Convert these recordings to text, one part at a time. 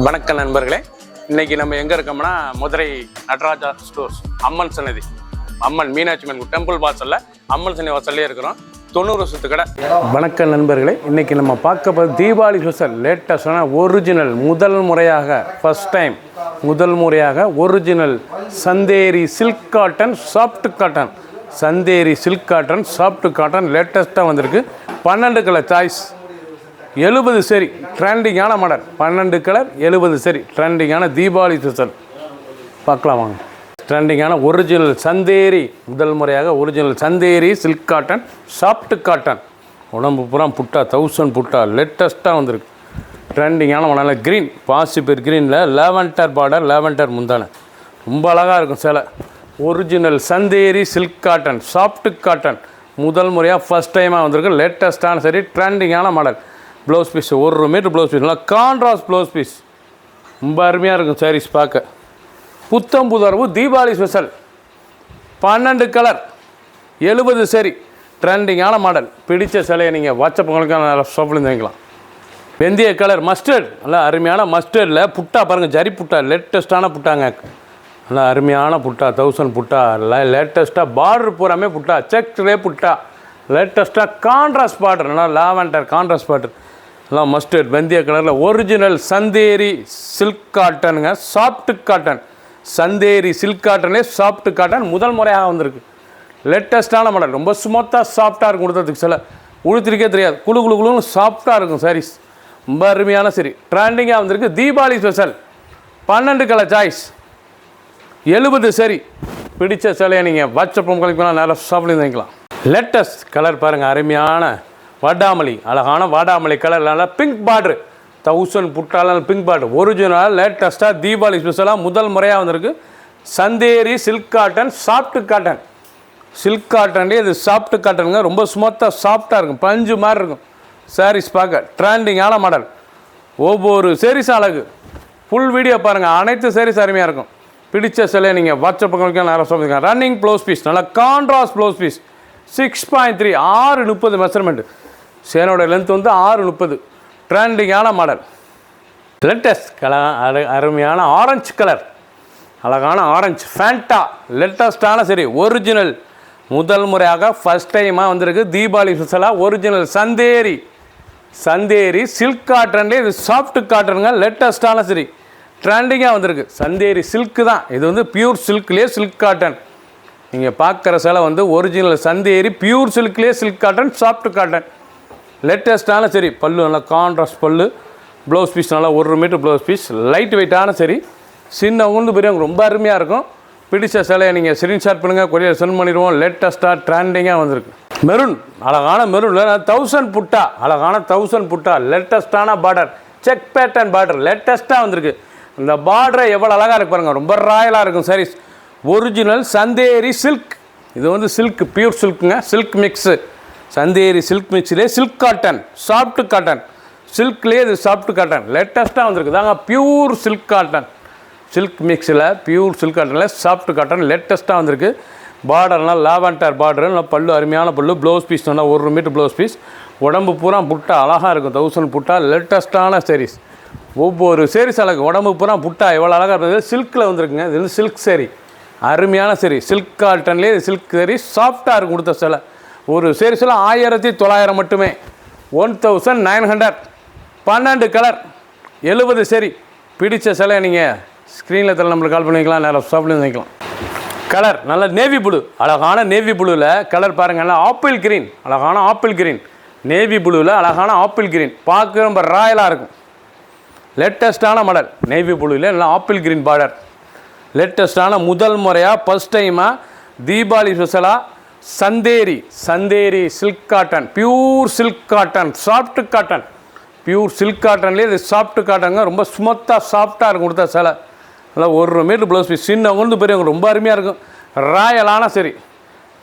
வணக்கம் நண்பர்களே, இன்னைக்கு நம்ம எங்கே இருக்கோம்னா மதுரை நடராஜா ஸ்டோர்ஸ் அம்மன் சன்னதி, அம்மன் மீனாட்சி அம்மன் டெம்பிள் வாசலில் அம்மன் சன்னதி வாசல்லே இருக்கிறோம். 90 வருஷத்து கடை. வணக்கம் நண்பர்களே, இன்னைக்கு நம்ம பார்க்க போகிற தீபாவளி ஸ்பெஷல் லேட்டஸ்டான ஒரிஜினல் முதல் முறையாக original Chanderi silk cotton soft cotton, Chanderi silk cotton soft cotton லேட்டஸ்ட்டாக வந்திருக்கு. 12 கலர் சாய்ஸ், 70 சரி ட்ரெண்டிங்கான மாடல். 12 கலர் 70 சரி ட்ரெண்டிங்கான தீபாவளி ஸ்பெஷல் பார்க்கலாம் வாங்க. ட்ரெண்டிங்கான ஒரிஜினல் சந்தேரி, முதல் முறையாக original Chanderi silk cotton soft cotton, உடம்பு பூரா புட்டா 1000 புட்டா லேட்டஸ்ட்டாக வந்திருக்கு. ட்ரெண்டிங்கான மாடல். க்ரீன் பாசிபிள் க்ரீனில் லேவெண்டர் பார்டர், லேவெண்டர் முந்தானை, ரொம்ப அழகாக இருக்கும் சேலை. Original Chanderi silk cotton soft cotton, முதல் முறையாக ஃபஸ்ட் டைமாக வந்திருக்கு. லேட்டஸ்ட்டான சரி ட்ரெண்டிங்கான model. Blouse piece 1 metre blouse piece, நல்லா கான்ட்ராஸ்ட் ப்ளவுஸ் பீஸ், ரொம்ப அருமையாக இருக்கும் சாரீஸ் பார்க்க. புத்தம் புதர்வு தீபாவளி ஸ்பெஷல். 12 கலர் 70 சரி ட்ரெண்டிங்கான மாடல். பிடிச்ச சிலையை நீங்கள் வாட்ஸ்அப் உங்களுக்கு ஷாப்லேருந்து வாங்கிக்கலாம். வெந்தய கலர் மஸ்டர்ட், நல்லா அருமையான மஸ்டர்டில் புட்டா பாருங்கள், ஜரி புட்டா லேட்டஸ்ட்டான புட்டாங்க, நல்லா அருமையான புட்டா 1000 புட்டா லேட்டஸ்ட்டாக. பார்டர் பூராமே புட்டா, செக்ஸ்லே புட்டா லேட்டஸ்ட்டாக. கான்ட்ராஸ்ட் பார்டர், நல்லா லாவெண்டர் கான்ட்ராஸ்ட் பார்டர், எல்லாம் மஸ்டர்ட் வெந்தய கலரில். ஒரிஜினல் சந்தேரி சில்க் காட்டனுங்க, சாஃப்ட் காட்டன். சந்தேரி சில்க் காட்டனே சாஃப்ட் காட்டன் முதல் முறையாக வந்திருக்கு. லேட்டஸ்ட்டான மாடல், ரொம்ப ஸ்மூத்தாக சாஃப்டாக இருக்கும். கொடுத்ததுக்கு சில உழுத்திருக்கே தெரியாது, குழு குழு குழுன்னு சாஃப்டாக இருக்கும் சாரீஸ், ரொம்ப அருமையான சரி ட்ரெண்டிங்காக வந்திருக்கு. தீபாவளி ஸ்பெஷல். 12 கலர் சாய்ஸ், 70 சரி. பிடிச்ச சிலையை நீங்கள் வாட்ஸ்அப் கழிக்கலாம், நேரம் ஷாப்லேருந்து வாங்கிக்கலாம். லேட்டஸ்ட் கலர் பாருங்கள், அருமையான வாடாமல்லி, அழகான வாடாமல்லி கலர், நல்லா பிங்க் பார்டர் 1000 புட்டால பிங்க் பார்டர். ஒரிஜினல் லேட்டஸ்ட்டாக தீபாவளி ஸ்பெஷலாக முதல் முறையாக வந்திருக்கு. Chanderi silk cotton soft cotton, silk காட்டன்லேயே இது சாஃப்ட் காட்டனுங்க, ரொம்ப ஸ்மூத்தாக சாஃப்டாக இருக்கும், பஞ்சு மாதிரி இருக்கும் சாரீஸ் பார்க்க. ட்ரெண்டிங்கான மாடல். ஒவ்வொரு சாரீஸ் அழகு. ஃபுல் வீடியோ பாருங்கள், அனைத்து சாரீஸ் அருமையாக இருக்கும். பிடிச்ச சிலையை நீங்கள் வாட்ஸ்அப் நேரம் சொல்லியிருக்காங்க. ரன்னிங் ப்ளவுஸ் பீஸ், நல்லா கான்ட்ராஸ்ட் ப்ளவுஸ் பீஸ், 6.3 6:30 மெஷர்மெண்ட்டு. சேனோட லென்த் வந்து 6:30. ட்ரெண்டிங்கான மாடல். லேட்டஸ்ட் கலர் அருமையான ஆரஞ்சு கலர், அழகான ஆரஞ்சு ஃபேண்டா லேட்டஸ்ட்டான சரி ஒரிஜினல் முதல் முறையாக ஃபஸ்ட் டைமாக வந்திருக்கு. தீபாவளி ஸ்பெஷலாக ஒரிஜினல் சந்தேரி சில்க் காட்டன்லேயே இது சாஃப்ட் காட்டனுங்க, லேட்டஸ்ட்டான சரி ட்ரெண்டிங்காக வந்திருக்கு. சந்தேரி சில்க்கு தான் இது, வந்து பியூர் சில்க்லேயே சில்க் காட்டன். நீங்கள் பார்க்குற சிலை வந்து ஒரிஜினல் சந்தேரி பியூர் சில்க்லேயே சில்க் காட்டன் சாஃப்ட் காட்டன், லேட்டஸ்ட்டான சரி. பல்லு நல்லா கான்ட்ராஸ்ட் பல்லு. ப்ளவுஸ் பீஸ் நல்லா 1 மீட்டர் ப்ளவுஸ் பீஸ், லைட் வெயிட்டான சரி, சின்னவங்க பெரியவங்க ரொம்ப அருமையாக இருக்கும். பிடிச்ச சிலையை நீங்கள் ஸ்க்ரீன்ஷாட் பண்ணுங்கள், கொரியர் சென்ட் பண்ணிடுவோம். லேட்டஸ்ட்டாக ட்ரெண்டிங்காக வந்திருக்கு. மெரூன், அழகான மெரூனில் 1000 புட்டா, அழகான 1000 புட்டா லேட்டஸ்ட்டான பார்டர், செக் பேட்டர்ன் பார்டர் லேட்டஸ்ட்டாக வந்திருக்கு. இந்த பார்டரை எவ்வளோ அழகாக இருக்கு பாருங்கள், ரொம்ப ராயலாக இருக்கும் சாரீஸ். ஒரிஜினல் சந்தேரி சில்க், இது வந்து சில்க் பியூர் சில்க்குங்க, சில்க் மிக்ஸு. சந்தேரி சில்க் மிக்ஸிலே சில்க் காட்டன் சாஃப்ட் காட்டன், சில்க்லேயே இது சாஃப்ட் காட்டன் லேட்டஸ்ட்டாக வந்திருக்கு தாங்க. பியூர் சில்க் காட்டன், சில்க் மிக்ஸில் பியூர் சில்க் காட்டனில் சாஃப்ட் காட்டன் லேட்டஸ்ட்டாக வந்திருக்கு. பார்டர்னால் லாவெண்டர் பார்டர், நல்லா பல்லு அருமையான பல்லு. ப்ளவுஸ் பீஸ் நல்லா 1 மீட்டர் ப்ளவுஸ் பீஸ், உடம்பு பூரா புட்டா அழகாக இருக்கும், 1000 புட்டா லேட்டஸ்ட்டான சாரீஸ். ஒவ்வொரு சாரீஸ் அழகு, உடம்பு பூரா புட்டா எவ்வளோ அழகாக இருக்குது. சில்கில் வந்திருக்குங்க, இது வந்து சில்க் சாரீ, அருமையான சரி சில்க் காட்டன்லேயே இது சில்க் சாரீ சாஃப்டாக இருக்கும். கொடுத்த சிலை ஒரு சாரீஸில் 1900 மட்டுமே, 1900. 12 கலர் 70 சரி. பிடிச்ச சிலை நீங்கள் ஸ்க்ரீனில் தர நம்மளுக்கு கால் பண்ணிக்கலாம், நேரம் ஷாப்லேருந்து வாங்கிக்கலாம். கலர் நல்ல நேவி ப்ளூ, அழகான நேவி ப்ளூவில் கலர் பாருங்கள், நல்லா ஆப்பிள் கிரீன், அழகான ஆப்பிள் கிரீன், நேவி ப்ளூவில் அழகான ஆப்பிள் கிரீன், பார்க்க ரொம்ப ராயலாக இருக்கும். லேட்டஸ்ட்டான மாடல். நேவி ப்ளூவில் நல்லா ஆப்பிள் கிரீன் பார்டர், லேட்டஸ்ட்டான முதல் முறையாக ஃபஸ்ட் டைமாக தீபாவளி ஸ்பெஷலாக Chanderi silk cotton, pure silk cotton soft cotton, pure silk காட்டன்லேயே இது சாஃப்ட் காட்டனுங்க, ரொம்ப ஸ்மூத்தாக சாஃப்டாக இருக்கும். கொடுத்த சிலை நல்லா 1 மீட்டர் ப்ளவுஸ் பீஸ், சின்னவங்க பெரியவங்க ரொம்ப அருமையாக இருக்கும். ராயலான சரி,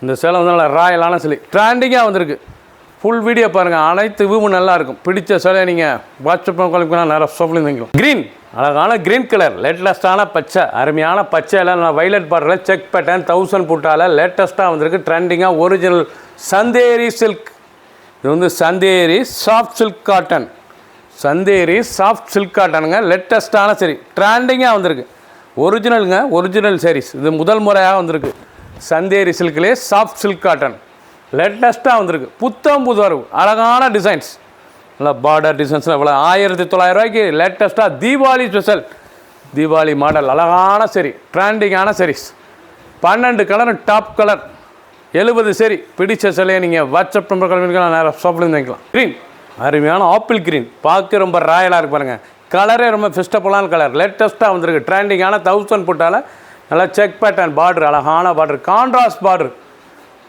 இந்த சேலை வந்து நல்லா ராயலான சிலை ட்ரெண்டிங்காக வந்திருக்கு. ஃபுல் வீடியோ பாருங்கள், அனைத்து வியூவும் நல்லாயிருக்கும். பிடிச்ச சிலையை நீங்கள் வாட்ஸ்அப் கால் நேரம் ஷாப்லேருந்து வாங்கிக்கலாம். க்ரீன், அழகான க்ரீன் கலர், லேட்டஸ்ட்டான பச்சை, அருமையான பச்சையில் நான் வைலட் பார்டரில் செக் பேட்டர்ன் 1000 புட்டால் லேட்டஸ்ட்டாக வந்திருக்கு. ட்ரெண்டிங்காக ஒரிஜினல் சந்தேரி சில்க், இது வந்து Chanderi soft silk cotton, Chanderi soft silk காட்டனுங்க, லேட்டஸ்ட்டான சரி, ட்ரெண்டிங்காக வந்திருக்கு. ஒரிஜினலுங்க, ஒரிஜினல் சாரீஸ். இது முதல் முறையாக வந்திருக்கு. சந்தேரி சில்க்லேயே சாஃப்ட் சில்க் காட்டன் லேட்டஸ்ட்டாக வந்திருக்கு. புத்தம் புது வரவு, அழகான டிசைன்ஸ், நல்லா பார்டர் டிசைன்ஸ்லாம் இவ்வளோ 1900 ரூபாய்க்கு லேட்டஸ்ட்டாக தீபாவளி ஸ்பெஷல், தீபாவளி மாடல் அழகான சரி, ட்ரெண்டிங்கான சாரீஸ். 12 கலர், டாப் கலர், 70 சரி. பிடிச்ச சிலையை நீங்கள் வாட்ஸ்அப் நம்பர் கிளம்பிக்கலாம், நேரம் ஷாப்லேருந்து வாங்கிக்கலாம். க்ரீன், அருமையான ஆப்பிள் க்ரீன், பார்க்க ரொம்ப ராயலாக இருக்கு பாருங்கள். கலரே ரொம்ப ஃபெஸ்டபுளான கலர், லேட்டஸ்ட்டாக வந்திருக்கு. ட்ரெண்டிங்கான 1000 புட்டால் நல்லா செக் பேட்டர்ன் பார்டர், அழகான பார்டர், கான்ட்ராஸ்ட் பார்டர்,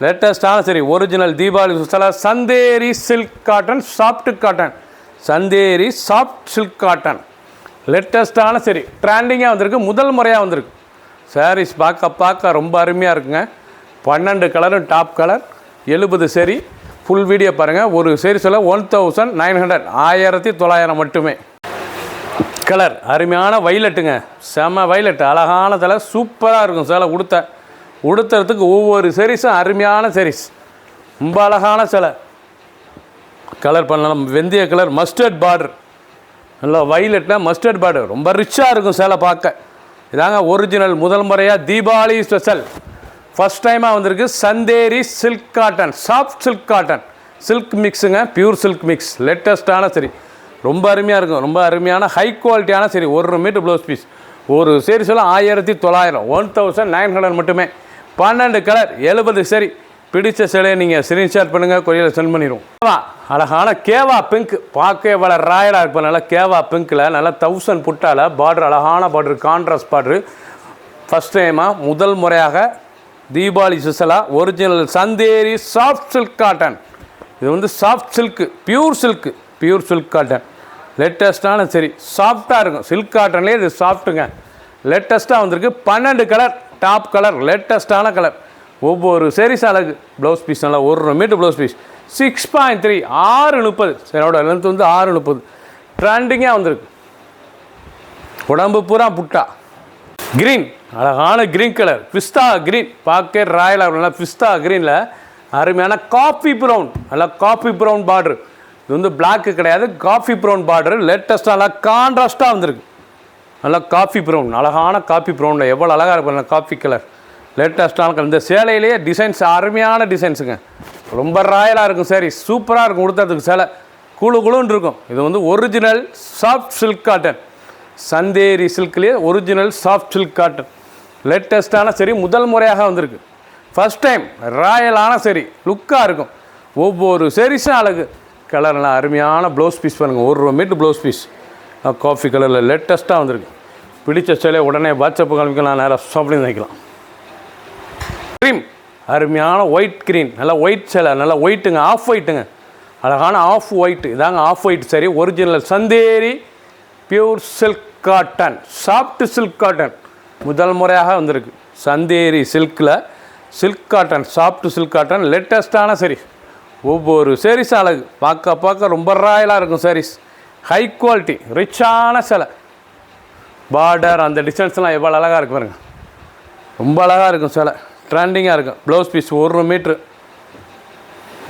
லேட்டஸ்ட்டான சரி. ஒரிஜினல் தீபாவளி ஸ்பெஷலாக Chanderi silk cotton, soft cotton, Chanderi soft silk cotton லேட்டஸ்ட்டான சரி, ட்ரெண்டிங்காக வந்திருக்கு. முதல் முறையாக வந்திருக்கு. சாரீஸ் பார்க்க ரொம்ப அருமையாக இருக்குங்க. 12 கலரும் டாப் கலர், 70 சரி. ஃபுல் வீடியோ பாருங்கள். ஒரு சீரிஸில் 1900, 1900 மட்டுமே. கலர் அருமையான வைலட்டுங்க, செம வைலட், அழகான தலை, சூப்பராக இருக்கும். சிலை உடுத்துறதுக்கு ஒவ்வொரு சீரிஸும் அருமையான சீரிஸ், ரொம்ப அழகான சிலை. கலர் பண்ணலாம், வெந்தய கலர், மஸ்டர்ட் பார்டர், நல்லா வைலட்டில் மஸ்டர்ட் பார்டர், ரொம்ப ரிச்சாக இருக்கும் சிலை பார்க்க. இதாங்க ஒரிஜினல் முதல் முறையாக தீபாவளி ஸ்பெஷல் ஃபஸ்ட் டைமாக வந்திருக்கு. Chanderi silk cotton, soft silk cotton, silk மிக்ஸுங்க, பியூர் சில்க் மிக்ஸ், லேட்டஸ்ட்டான சரி, ரொம்ப அருமையாக இருக்கும். ரொம்ப அருமையான ஹை குவாலிட்டியான சரி. 1 மீட்டர் ப்ளவுஸ் பீஸ், ஒரு சீரிஸில் 1900, 1900 மட்டுமே. 12 கலர், 70 சரி. பிடிச்ச சிலையை நீங்கள் ஸ்க்ரீன்ஷாட் பண்ணுங்கள், கொரியரில் சென்ட் பண்ணிடுவோம். அழகான கேவா பிங்க், பார்க்க இவ்வளோ ராயலாக இருப்போம். நல்லா கேவா பிங்க்கில் நல்லா 1000 புட்டால் பார்டர், அழகான பார்டர், கான்ட்ராஸ்ட் பார்டரு. ஃபஸ்ட் டைமாக முதல் முறையாக தீபாவளி ஸ்பெஷலாக original Chanderi soft silk cotton. இது வந்து soft silk, pure silk cotton, லேட்டஸ்ட்டான சரி, சாஃப்டாக இருக்கும். சில்க் காட்டன்லேயே இது சாஃப்ட்டுங்க, லேட்டஸ்ட்டாக வந்திருக்கு. 12 கலர், டாப் கலர், லேட்டஸ்ட்டான கலர். ஒவ்வொரு சீரிஸ் அழகு. ப்ளவுஸ் பீஸ் நல்லா 1 மீட்டர் ப்ளவுஸ் பீஸ், 6.3, 6:30. சரியோட லென்த் வந்து 6:30. ட்ரெண்டிங்காக வந்திருக்கு. உடம்பு பூரா புட்டா. க்ரீன், அழகான க்ரீன் கலர், பிஸ்தா க்ரீன், பார்க்க ராயலாக இருக்கும். நல்லா பிஸ்தா க்ரீனில் அருமையான காஃபி ப்ரௌன், நல்லா காஃபி ப்ரௌன் பார்டரு. இது வந்து பிளாக்கு கிடையாது, காஃபி ப்ரௌன் பார்டரு. லேட்டஸ்ட்டாக நல்லா கான்ட்ராஸ்ட்டாக வந்திருக்கு. நல்லா காஃபி ப்ரௌன், அழகான காஃபி ப்ரௌனில் எவ்வளோ அழகாக இருக்கும். நல்லா காஃபி கலர், லேட்டஸ்ட்டான கலர். இந்த சேலையிலேயே டிசைன்ஸ் அருமையான டிசைன்ஸுங்க, ரொம்ப ராயலாக இருக்கும். சரி, சூப்பராக இருக்கும். உடுத்துறதுக்கு சேலை குழுன்னு இருக்கும். இது வந்து original soft silk cotton, Chanderi சில்க்லேயே ஒரிஜினல் சாஃப்ட் சில்க் காட்டன், லேட்டஸ்ட்டான சரி, முதல் முறையாக வந்திருக்கு. ஃபஸ்ட் டைம் ராயலான சரி, லுக்காக இருக்கும். ஒவ்வொரு சரிஸும் அழகு. கலர்லாம் அருமையான ப்ளவுஸ் பீஸ் பாருங்கள். 1 மீட்டர் ப்ளவுஸ் பீஸ், காஃபி கலரில் லேட்டஸ்ட்டாக வந்திருக்கு. பிடிச்ச சேலையை உடனே வாட்ஸ்அப்பு காமிக்கலாம், நேராக ஷாப்லேயும் வைக்கலாம். க்ரீம், அருமையான ஒயிட் க்ரீன், நல்லா ஒயிட் சேலை, நல்லா ஒயிட்டுங்க, ஆஃப் ஒயிட்டுங்க, அழகான ஆஃப் ஒயிட்டு. இதாங்க ஆஃப் ஒயிட் சரி. Original Chanderi pure silk cotton, soft silk cotton, முதல் முறையாக வந்திருக்கு. சந்தேரி சில்கில் silk cotton, soft silk cotton, லேட்டஸ்ட்டான சரி. ஒவ்வொரு சேரீஸும் அழகு. பார்க்க ரொம்ப ராயலாக இருக்கும் சாரீஸ். ஹை குவாலிட்டி, ரிச்சான சிலை. பார்டர் அந்த டிசைன்ஸ்லாம் எவ்வளோ அழகாக இருக்கு பாருங்கள், ரொம்ப அழகாக இருக்கும் சிலை, ட்ரெண்டிங்காக இருக்கும். ப்ளவுஸ் பீஸ் 1 மீட்ரு,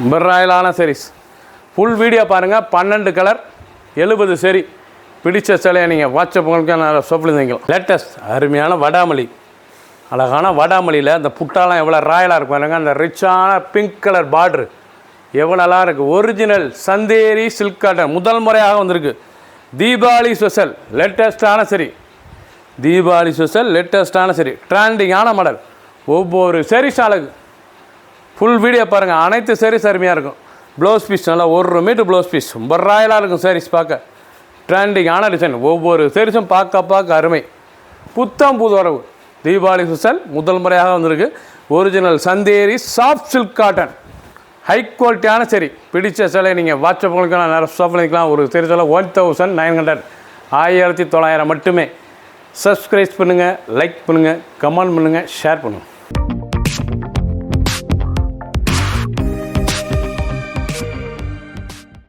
ரொம்ப ராயலான சாரீஸ். ஃபுல் வீடியோ பாருங்கள். 12 கலர், 70 சரி. பிடிச்ச சிலையை நீங்கள் வாட்ஸ்அப் உங்களுக்கு நான் ஷாப்பில் வாங்கிக்கலாம். லேட்டஸ்ட் அருமையான வடாமல்லி, அழகான வடாமல்லியில் அந்த புட்டாலாம் எவ்வளோ ராயலாக இருக்கும் பாருங்க. அந்த ரிச்சான பிங்க் கலர் பார்ட்ரு எவ்வளோ நல்லா இருக்குது. ஒரிஜினல் சந்தேரி சில்க் காட்டன், முதல் முறையாக வந்திருக்கு. தீபாவளி ஸ்பெஷல், லேட்டஸ்ட்டான சரி. தீபாவளி ஸ்பெஷல், லேட்டஸ்ட்டான சரி, ட்ரெண்டிங்கான மாடல். ஒவ்வொரு சாரீஸ் அழகு. ஃபுல் வீடியோ பாருங்கள். அனைத்து சாரீஸ் அருமையாக இருக்கும். ப்ளவுஸ் பீஸ் நல்லா 1 மீட்டர் ப்ளவுஸ் பீஸ், ரொம்ப ராயலாக இருக்கும் சாரீஸ் பார்க்க. ட்ரெண்டிங்கான டிசைன். ஒவ்வொரு சாரீஸும் பார்க்க அருமை. புத்தம் புது வரவு. தீபாவளி ஸ்பெஷல் முதல் முறையாக வந்திருக்கு. Original Chanderi soft silk cotton, high குவாலிட்டியான சரி. பிடிச்ச சிலை நீங்கள் வாட்ஸ்அப் பண்ணிக்கலாம், நேரம் ஷாப் பண்ணிக்கலாம். ஒரு சரி சிலை 1900, 1900 மட்டுமே. சப்ஸ்கிரைப் பண்ணுங்கள், லைக் பண்ணுங்கள், கமெண்ட் பண்ணுங்கள், ஷேர் பண்ணுங்கள்.